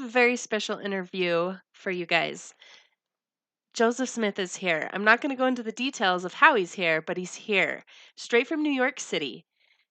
have a very special interview for you guys. Joseph Smith is here. I'm not going to go into the details of how he's here, but he's here, straight from New York City.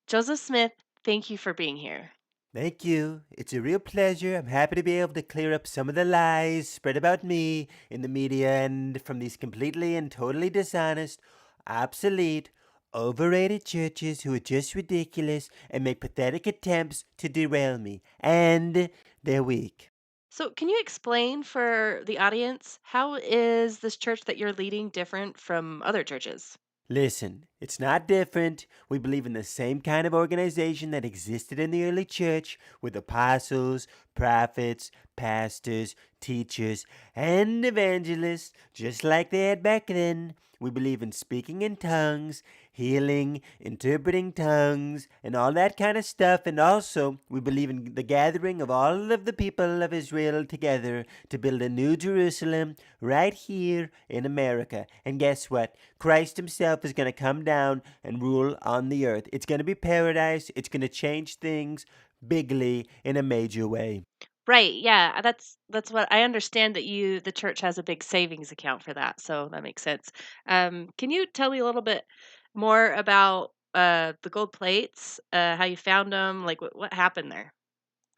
Joseph Smith, thank you for being here. Thank you. It's a real pleasure. I'm happy to be able to clear up some of the lies spread about me in the media and from these completely and totally dishonest, obsolete, overrated churches who are just ridiculous and make pathetic attempts to derail me. And they're weak. So, can you explain for the audience how is this church that you're leading different from other churches? Listen, it's not different. We believe in the same kind of organization that existed in the early church with apostles, prophets, pastors, teachers, and evangelists, just like they had back then. We believe in speaking in tongues, healing, interpreting tongues, and all that kind of stuff. And also, we believe in the gathering of all of the people of Israel together to build a new Jerusalem right here in America. And guess what? Christ himself is going to come down and rule on the earth. It's going to be paradise. It's going to change things bigly in a major way. Right, yeah, that's what I understand that the church has a big savings account for that, so that makes sense. Can you tell me a little bit more about the gold plates, how you found them, like what happened there?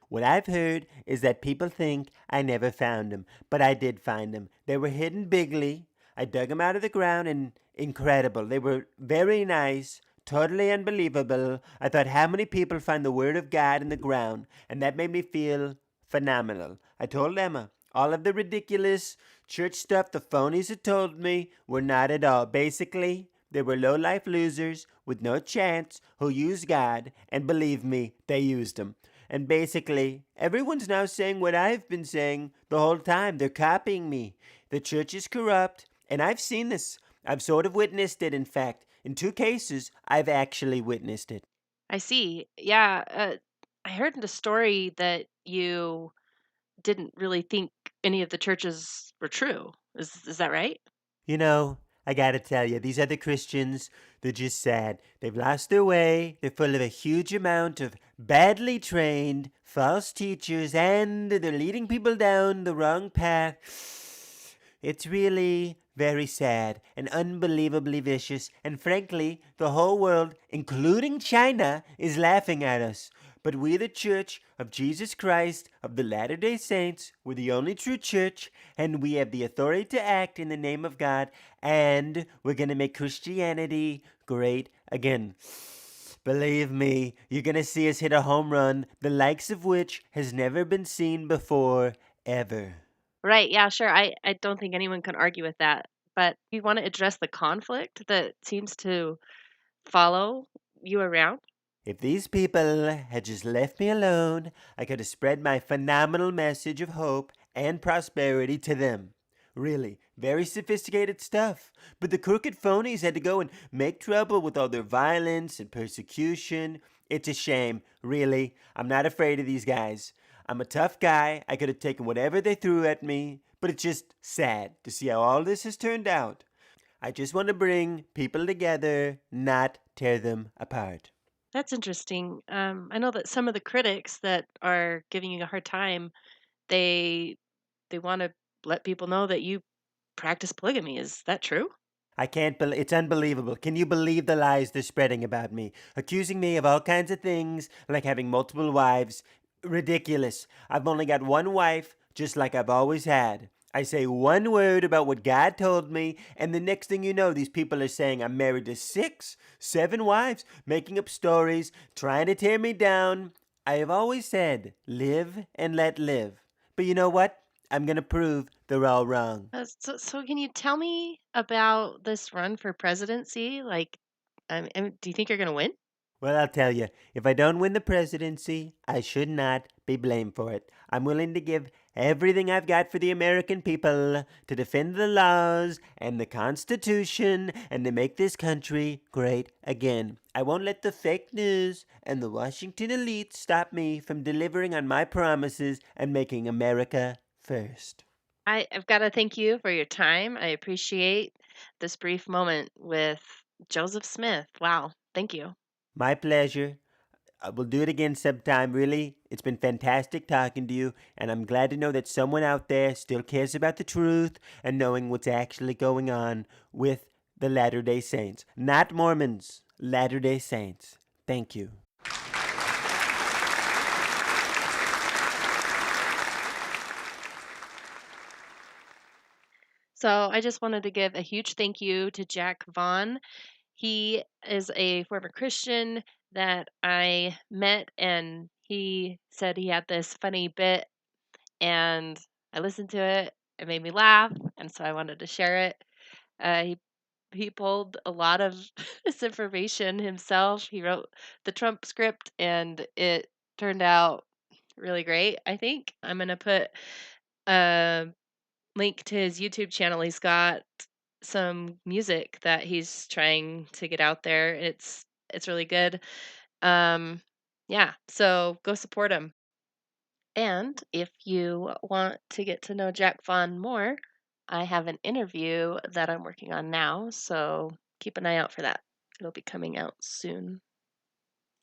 What I've heard is that people think I never found them, but I did find them. They were hidden bigly. I dug them out of the ground and incredible. They were very nice, totally unbelievable. I thought, how many people find the Word of God in the ground? And that made me feel phenomenal. I told Emma, all of the ridiculous church stuff the phonies had told me were not at all. Basically, they were low-life losers with no chance who used God, and believe me, they used him. And basically, everyone's now saying what I've been saying the whole time. They're copying me. The church is corrupt, and I've seen this. I've sort of witnessed it, in fact. In two cases, I've actually witnessed it. I see. Yeah, I heard in the story that you didn't really think any of the churches were true. Is that right? You know, I gotta tell you, these other Christians, they're just sad. They've lost their way. They're full of a huge amount of badly trained, false teachers, and they're leading people down the wrong path. It's really very sad and unbelievably vicious, and frankly, the whole world, including China, is laughing at us. But we, the Church of Jesus Christ of the Latter day Saints, we're the only true church, and we have the authority to act in the name of God, and we're going to make Christianity great again. Believe me, you're going to see us hit a home run, the likes of which has never been seen before, ever. Right, yeah, sure. I don't think anyone can argue with that. But you want to address the conflict that seems to follow you around? If these people had just left me alone, I could have spread my phenomenal message of hope and prosperity to them. Really, very sophisticated stuff. But the crooked phonies had to go and make trouble with all their violence and persecution. It's a shame, really. I'm not afraid of these guys. I'm a tough guy. I could have taken whatever they threw at me. But it's just sad to see how all this has turned out. I just want to bring people together, not tear them apart. That's interesting. I know that some of the critics that are giving you a hard time, they they want to let people know that you practice polygamy. Is that true? I can't believe it's unbelievable. Can you believe the lies they're spreading about me? Accusing me of all kinds of things, like having multiple wives. Ridiculous. I've only got one wife, just like I've always had. I say one word about what God told me, and the next thing you know, these people are saying I'm married to six, seven wives, making up stories, trying to tear me down. I have always said, live and let live. But you know what? I'm going to prove they're all wrong. So can you tell me about this run for presidency? Like, do you think you're going to win? Well, I'll tell you, if I don't win the presidency, I should not be blamed for it. I'm willing to give everything I've got for the American people to defend the laws and the Constitution and to make this country great again. I won't let the fake news and the Washington elite stop me from delivering on my promises and making America first. I've got to thank you for your time. I appreciate this brief moment with Joseph Smith. Wow. Thank you. My pleasure. We'll do it again sometime. Really, it's been fantastic talking to you, and I'm glad to know that someone out there still cares about the truth and knowing what's actually going on with the Latter day Saints. Not Mormons, Latter day Saints. Thank you. So I just wanted to give a huge thank you to Jack Vaughn. He is a former Christian that I met, and he said he had this funny bit, and I listened to it. It made me laugh, and so I wanted to share it. He pulled a lot of this information himself. He wrote the Trump script, and it turned out really great. I think I'm gonna put a link to his YouTube channel. He's got some music that he's trying to get out there. It's really good. Um, yeah, so go support him. And if you want to get to know Jack Vaughn more, I have an interview that I'm working on now, so keep an eye out for that. It'll be coming out soon.